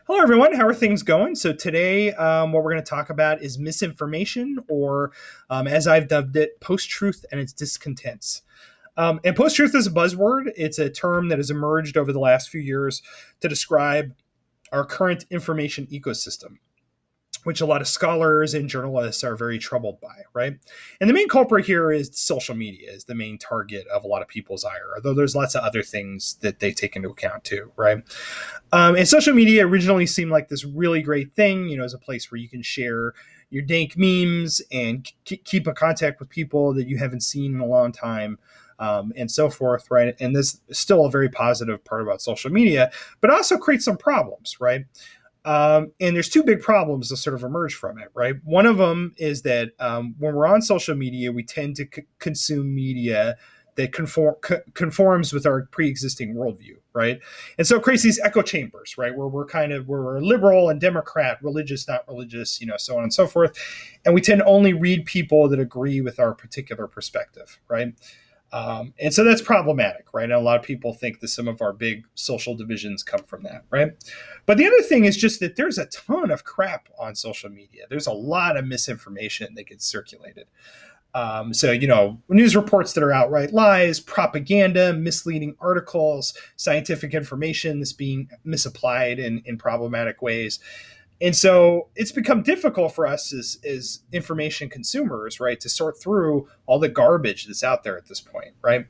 Hello, everyone. How are things going? So today, what we're going to talk about is misinformation, or as I've dubbed it, post-truth and its discontents. And post-truth is a buzzword. It's a term that has emerged over the last few years to describe our current information ecosystem, which a lot of scholars and journalists are very troubled by, right? And the main culprit here is social media is the main target of a lot of people's ire, although there's lots of other things that they take into account too, right? And social media originally seemed like this really great thing, as a place where you can share your dank memes and keep in contact with people that you haven't seen in a long time. And so forth, right? And this is still a very positive part about social media, but also creates some problems, right? And there's two big problems that sort of emerge from it, right? One of them is that when we're on social media, we tend to consume media that conforms with our pre-existing worldview, right? And so it creates these echo chambers, right, where we're liberal and Democrat, religious, not religious, so on and so forth, and we tend to only read people that agree with our particular perspective, right? And so that's problematic, right? And a lot of people think that some of our big social divisions come from that, right? But the other thing is just that there's a ton of crap on social media. There's a lot of misinformation that gets circulated. News reports that are outright lies, propaganda, misleading articles, scientific information that's being misapplied in problematic ways. And so it's become difficult for us as information consumers, right, to sort through all the garbage that's out there at this point, right?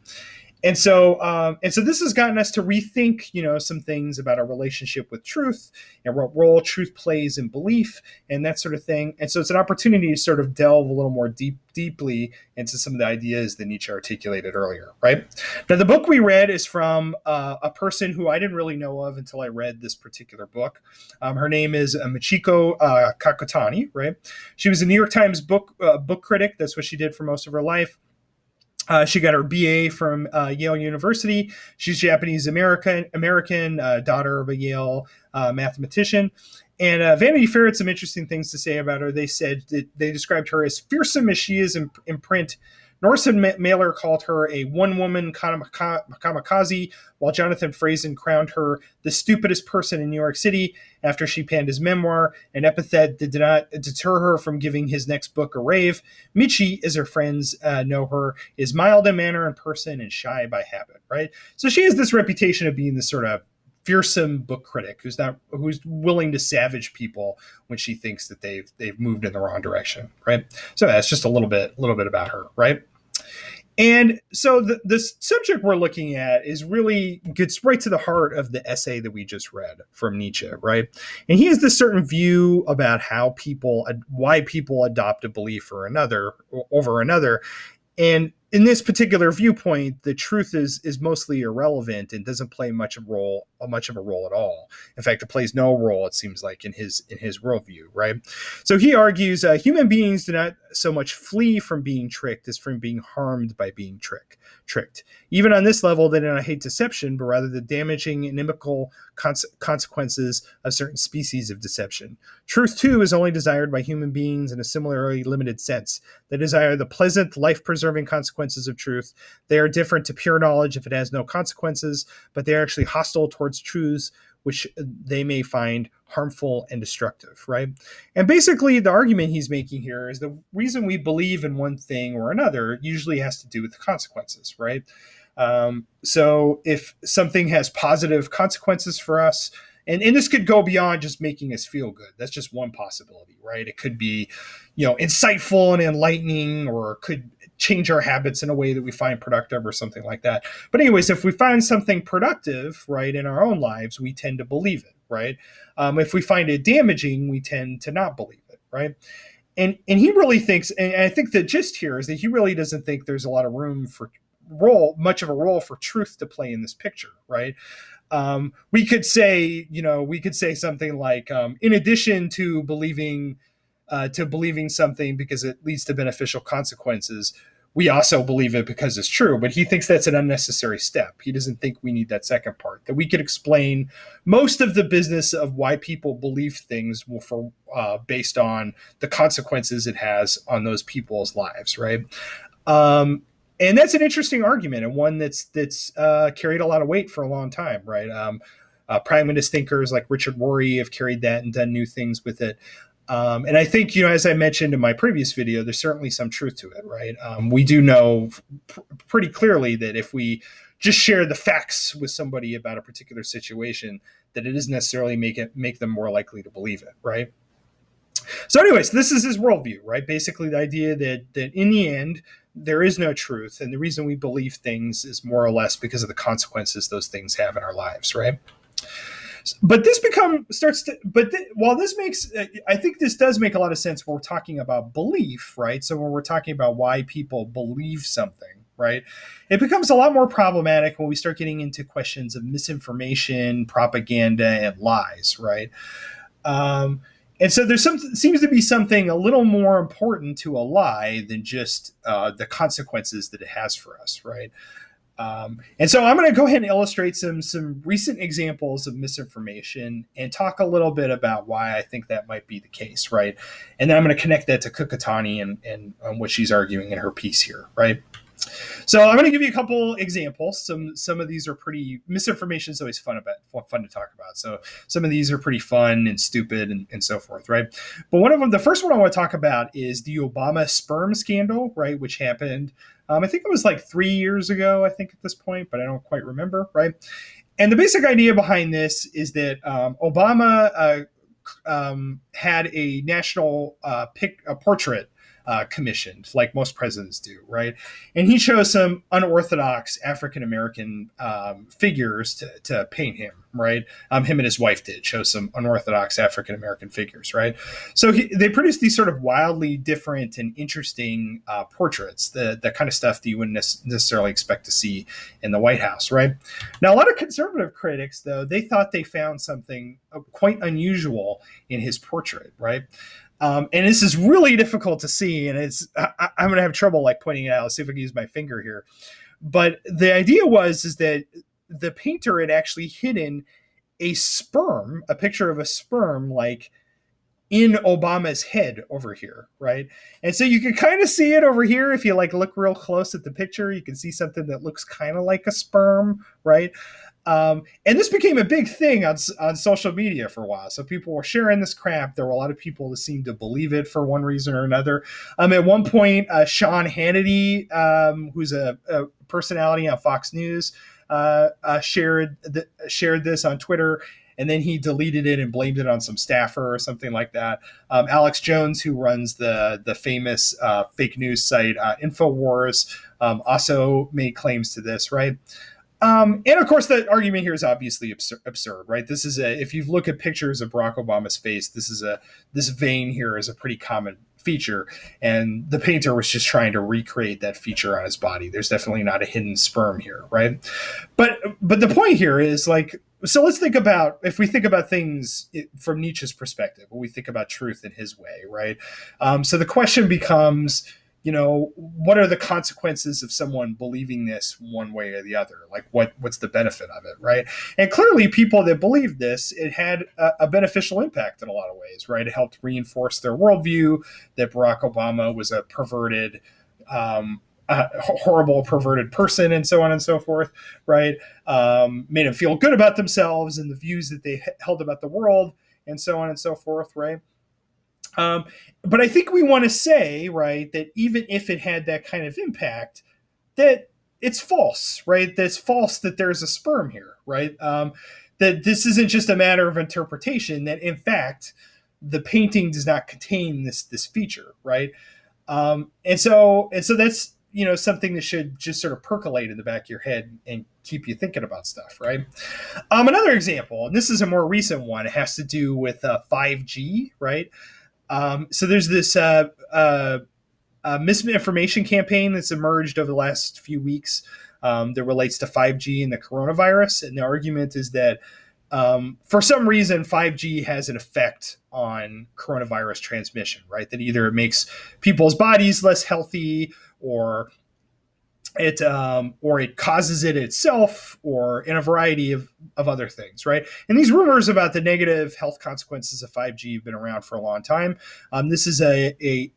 And so this has gotten us to rethink, some things about our relationship with truth and what role truth plays in belief and that sort of thing. And so it's an opportunity to sort of delve a little more deeply into some of the ideas that Nietzsche articulated earlier, right? Now, the book we read is from a person who I didn't really know of until I read this particular book. Her name is Michiko Kakutani, right? She was a New York Times book critic. That's what she did for most of her life. She got her BA from Yale University. She's Japanese American, daughter of a Yale mathematician. And Vanity Fair had some interesting things to say about her. They said that they described her as fearsome as she is in print. Norson Mailer called her a one-woman kamikaze, while Jonathan Franzen crowned her the stupidest person in New York City after she penned his memoir, an epithet that did not deter her from giving his next book a rave. Michi, as her friends know her, is mild in manner in person and shy by habit, right? So she has this reputation of being this sort of fearsome book critic who's willing to savage people when she thinks that they've moved in the wrong direction, right? So that's just a little bit about her, right? And so the subject we're looking at is really gets right to the heart of the essay that we just read from Nietzsche, right? And he has this certain view about why people adopt a belief or another over another. And in this particular viewpoint, the truth is mostly irrelevant and doesn't play much of a role at all. In fact, it plays no role, it seems like, in his worldview, right? So he argues human beings do not so much flee from being tricked as from being harmed by being tricked. Even on this level, they do not hate deception, but rather the damaging inimical consequences of certain species of deception. Truth, too, is only desired by human beings in a similarly limited sense. They desire the pleasant, life-preserving consequences of truth. They are different to pure knowledge if it has no consequences, but they are actually hostile towards truths which they may find harmful and destructive, right? And basically, the argument he's making here is the reason we believe in one thing or another usually has to do with the consequences, right? So if something has positive consequences for us, and this could go beyond just making us feel good. That's just one possibility, right? It could be, insightful and enlightening, or it could change our habits in a way that we find productive or something like that. But anyways, if we find something productive, right, in our own lives, we tend to believe it, right? If we find it damaging, we tend to not believe it, right? And he really thinks, and I think the gist here is that he really doesn't think there's a lot of room for much of a role for truth to play in this picture, right? We could say something like, in addition to believing something because it leads to beneficial consequences, we also believe it because it's true. But he thinks that's an unnecessary step. He doesn't think we need that second part, that we could explain most of the business of why people believe things based on the consequences it has on those people's lives, right? And that's an interesting argument, and one that's carried a lot of weight for a long time, right? Pragmatist thinkers like Richard Worre have carried that and done new things with it. And I think, as I mentioned in my previous video, there's certainly some truth to it, right? We do know pretty clearly that if we just share the facts with somebody about a particular situation, that it doesn't necessarily make them more likely to believe it, right? So, anyways, this is his worldview, right? Basically, the idea that in the end there is no truth, and the reason we believe things is more or less because of the consequences those things have in our lives, right? But this while this makes, I think this does make a lot of sense when we're talking about belief, right? So when we're talking about why people believe something, right, it becomes a lot more problematic when we start getting into questions of misinformation, propaganda, and lies, right? Um, and so seems to be something a little more important to a lie than just the consequences that it has for us, right? And so I'm going to go ahead and illustrate some recent examples of misinformation and talk a little bit about why I think that might be the case, right? And then I'm going to connect that to Kukatani and what she's arguing in her piece here, right? So I'm going to give you a couple examples. Some of these are pretty. Misinformation is always fun to talk about. So some of these are pretty fun and stupid and so forth, right? But one of them, the first one I want to talk about is the Obama sperm scandal, right, which happened. I think it was like 3 years ago, I think at this point, but I don't quite remember, right? And the basic idea behind this is that Obama had a national portrait commissioned, like most presidents do, right? And he chose some unorthodox African American figures to paint him, right? Him and his wife did chose some unorthodox African American figures, right? So they produced these sort of wildly different and interesting portraits, the kind of stuff that you wouldn't necessarily expect to see in the White House, right? Now, a lot of conservative critics, though, they thought they found something quite unusual in his portrait, right? And this is really difficult to see, and I'm going to have trouble like pointing it out. Let's see if I can use my finger here. But the idea is that the painter had actually hidden a picture of a sperm, like in Obama's head over here, right? And so you can kind of see it over here if you like look real close at the picture. You can see something that looks kind of like a sperm, right? And this became a big thing on social media for a while. So people were sharing this crap. There were a lot of people that seemed to believe it for one reason or another. At one point, Sean Hannity, who's a personality on Fox News, shared this on Twitter, and then he deleted it and blamed it on some staffer or something like that. Alex Jones, who runs the famous fake news site InfoWars, also made claims to this, right? And of course, the argument here is obviously absurd, right? This is if you look at pictures of Barack Obama's face, this vein here is a pretty common feature, and the painter was just trying to recreate that feature on his body. There's definitely not a hidden sperm here, right? But the point here is like, so let's think about, if we think about things from Nietzsche's perspective, when we think about truth in his way, right? So the question becomes, what are the consequences of someone believing this one way or the other? Like what's the benefit of it, right? And clearly people that believed this, it had a beneficial impact in a lot of ways, right? It helped reinforce their worldview that Barack Obama was a perverted, horrible perverted person and so on and so forth, right? Made them feel good about themselves and the views that they held about the world and so on and so forth, right? But I think we want to say, right, that even if it had that kind of impact, that it's false, right? That's false that there's a sperm here, right? That this isn't just a matter of interpretation, that in fact, the painting does not contain this feature, right? And so that's, something that should just sort of percolate in the back of your head and keep you thinking about stuff, right? Another example, and this is a more recent one, it has to do with 5G, right? So there's this misinformation campaign that's emerged over the last few weeks that relates to 5G and the coronavirus. And the argument is that for some reason, 5G has an effect on coronavirus transmission, right? That either it makes people's bodies less healthy or or it causes it itself, or in a variety of other things, right? And these rumors about the negative health consequences of 5G have been around for a long time. This is a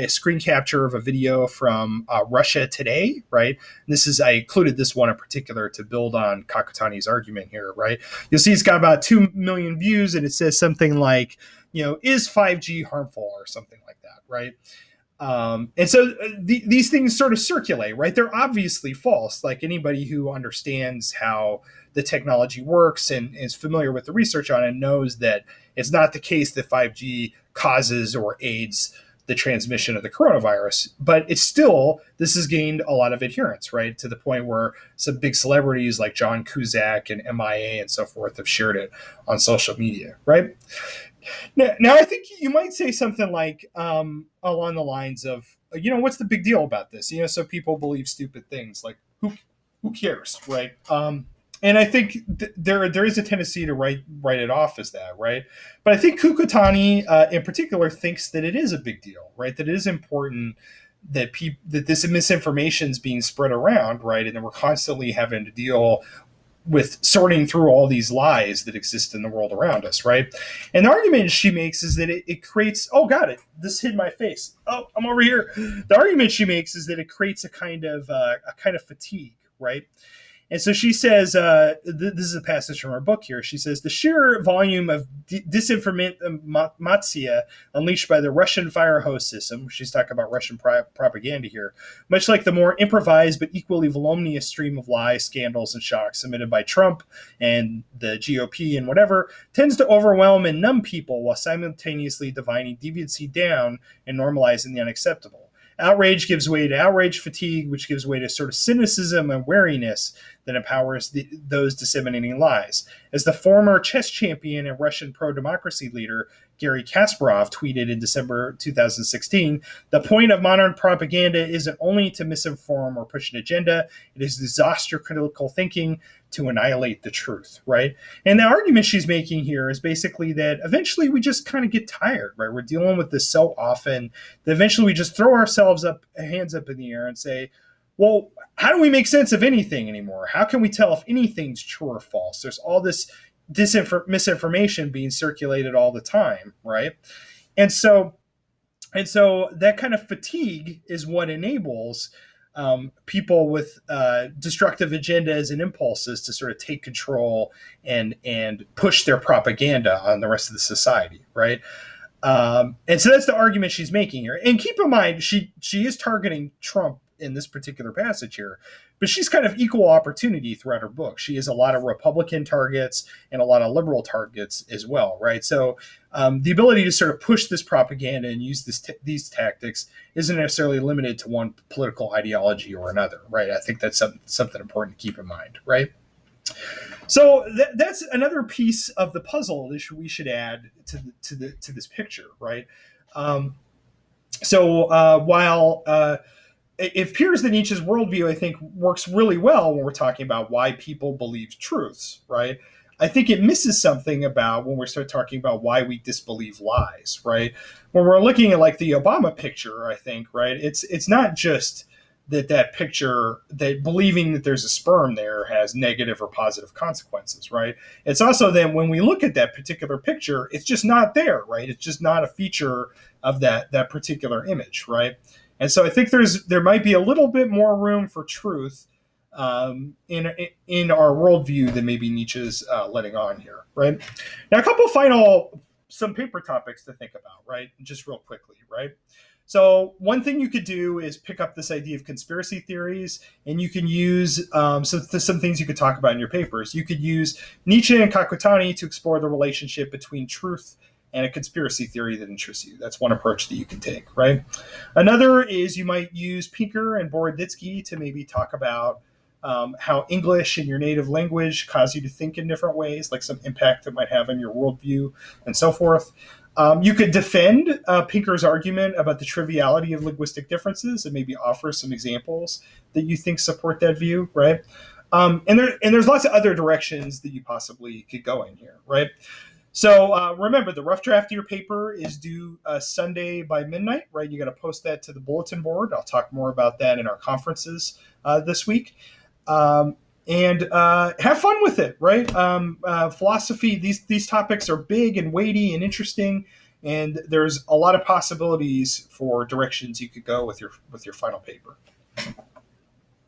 screen capture of a video from Russia Today, right? And this is, I included this one in particular to build on Kakutani's argument here, right? You'll see it's got about 2 million views, and it says something like, is 5G harmful, or something like that, right? And so these things sort of circulate, right? They're obviously false. Like anybody who understands how the technology works and is familiar with the research on it knows that it's not the case that 5G causes or aids the transmission of the coronavirus. But it's still, this has gained a lot of adherence, right? To the point where some big celebrities like John Cusack and MIA and so forth have shared it on social media, right? Now, I think you might say something like along the lines of, what's the big deal about this? So people believe stupid things. Like who cares, right? And I think there is a tendency to write it off as that, right? But I think Kukutani in particular thinks that it is a big deal, right? That it is important that that this misinformation is being spread around, right? And that we're constantly having to deal with sorting through all these lies that exist in the world around us, right? And the argument she makes is that it creates, oh, got it, this hid my face. Oh, I'm over here. The argument she makes is that it creates a kind of fatigue, right? And so she says, this is a passage from her book here. She says, the sheer volume of disinformation unleashed by the Russian fire hose system, she's talking about Russian propaganda here, much like the more improvised but equally voluminous stream of lies, scandals, and shocks submitted by Trump and the GOP and whatever, tends to overwhelm and numb people while simultaneously dividing deviancy down and normalizing the unacceptable. Outrage gives way to outrage fatigue, which gives way to sort of cynicism and wariness that empowers those disseminating lies. As the former chess champion and Russian pro-democracy leader Garry Kasparov tweeted in December 2016, the point of modern propaganda isn't only to misinform or push an agenda, it is to exhaust your critical thinking to annihilate the truth, right? And the argument she's making here is basically that eventually we just kind of get tired, right? We're dealing with this so often that eventually we just throw ourselves hands up in the air and say, well, how do we make sense of anything anymore? How can we tell if anything's true or false? There's all this misinformation being circulated all the time, right? And so that kind of fatigue is what enables people with destructive agendas and impulses to sort of take control and push their propaganda on the rest of the society, right? And so that's the argument she's making here. And keep in mind, she is targeting Trump in this particular passage here, but she's kind of equal opportunity throughout her book. She has a lot of Republican targets and a lot of liberal targets as well, right? So the ability to sort of push this propaganda and use these tactics isn't necessarily limited to one political ideology or another, right? I think that's something important to keep in mind, right? So that's another piece of the puzzle that we should add to this picture, right? While it appears that Nietzsche's worldview, I think, works really well when we're talking about why people believe truths, right? I think it misses something about when we start talking about why we disbelieve lies, right? When we're looking at like the Obama picture, I think, right? It's not just that picture, that believing that there's a sperm there has negative or positive consequences, right? It's also that when we look at that particular picture, it's just not there, right? It's just not a feature of that particular image, right? And so I think there might be a little bit more room for truth in our worldview than maybe Nietzsche's letting on here, right? Now, a couple some paper topics to think about, right? Just real quickly, right? So one thing you could do is pick up this idea of conspiracy theories, and you can use some things you could talk about in your papers. You could use Nietzsche and Kakutani to explore the relationship between truth and a conspiracy theory that interests you. That's one approach that you can take, right? Another is you might use Pinker and Boroditsky to maybe talk about how English and your native language cause you to think in different ways, like some impact it might have on your worldview and so forth. You could defend Pinker's argument about the triviality of linguistic differences and maybe offer some examples that you think support that view, right? And there's lots of other directions that you possibly could go in here, right? So remember, the rough draft of your paper is due Sunday by midnight, right? You got to post that to the bulletin board. I'll talk more about that in our conferences this week. And have fun with it, right? Philosophy; these topics are big and weighty and interesting, and there's a lot of possibilities for directions you could go with your final paper.